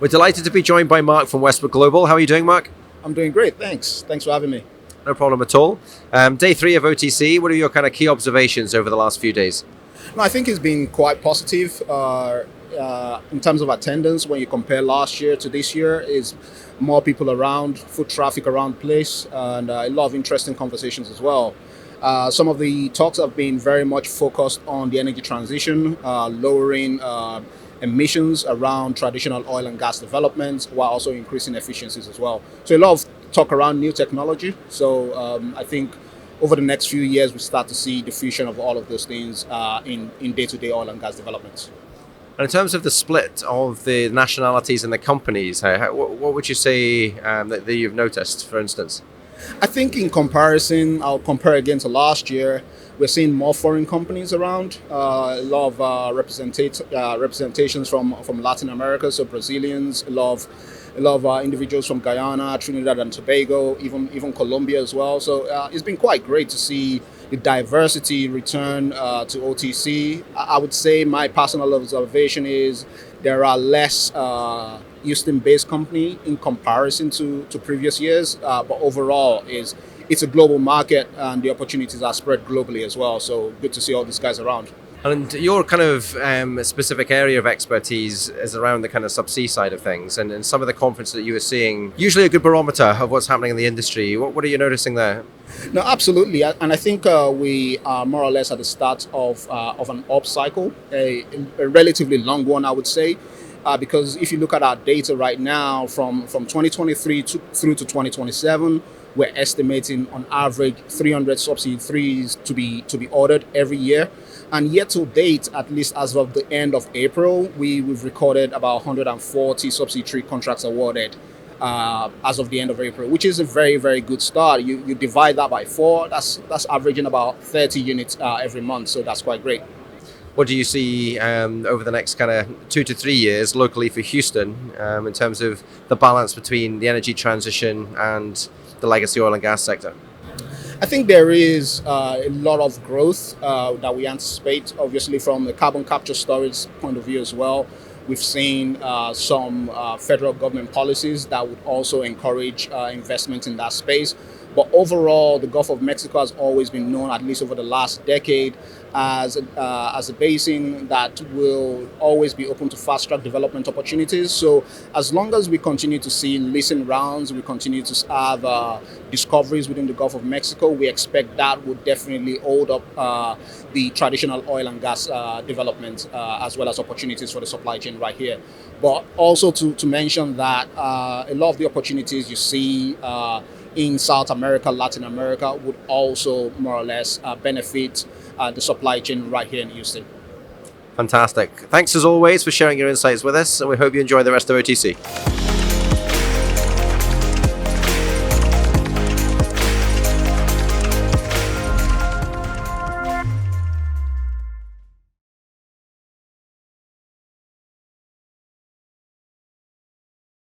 We're delighted to be joined by Mark from Westwood Global. How are you doing, Mark? I'm doing great, thanks. Thanks for having me. No problem at all. Day 3 of OTC. What are your kind of key observations over the last few days? No, I think it's been quite positive in terms of attendance. When you compare last year to this year, is more people around, foot traffic around the place, and a lot of interesting conversations as well. Some of the talks have been very much focused on the energy transition, lowering emissions around traditional oil and gas developments, while also increasing efficiencies as well. So a lot of talk around new technology. So I think over the next few years, we start to see the fusion of all of those things in day-to-day oil and gas developments. And in terms of the split of the nationalities and the companies, what would you say that you've noticed, for instance? I think in comparison, I'll compare again to last year. We're seeing more foreign companies around, a lot of representations from Latin America, so Brazilians, a lot of individuals from Guyana, Trinidad and Tobago, even Colombia as well. So it's been quite great to see the diversity return to OTC. I would say my personal observation is there are less Houston-based company in comparison to previous years, but overall it's a global market and the opportunities are spread globally as well. So good to see all these guys around. And your kind of specific area of expertise is around the kind of subsea side of things, and some of the conferences that you were seeing, usually a good barometer of what's happening in the industry. What are you noticing there? No, absolutely, and I think we are more or less at the start of an up cycle, a relatively long one, I would say. Because if you look at our data right now from 2023 through to 2027, we're estimating on average 300 subsea threes to be ordered every year. And yet to date, at least as of the end of April, we've recorded about 140 subsea tree contracts awarded as of the end of April, which is a very, very good start. You divide that by 4, that's averaging about 30 units every month, so that's quite great. What do you see over the next kind of 2 to 3 years locally for Houston in terms of the balance between the energy transition and the legacy oil and gas sector? I think there is a lot of growth that we anticipate, obviously from the carbon capture storage point of view as well. We've seen some federal government policies that would also encourage investment in that space. But overall, the Gulf of Mexico has always been known, at least over the last decade, as a basin that will always be open to fast-track development opportunities. So as long as we continue to see leasing rounds, we continue to have discoveries within the Gulf of Mexico, we expect that would definitely hold up the traditional oil and gas development as well as opportunities for the supply chain right here. But also to mention that a lot of the opportunities you see in South America, Latin America would also more or less benefit the supply chain right here in Houston. Fantastic. Thanks as always for sharing your insights with us, and we hope you enjoy the rest of OTC.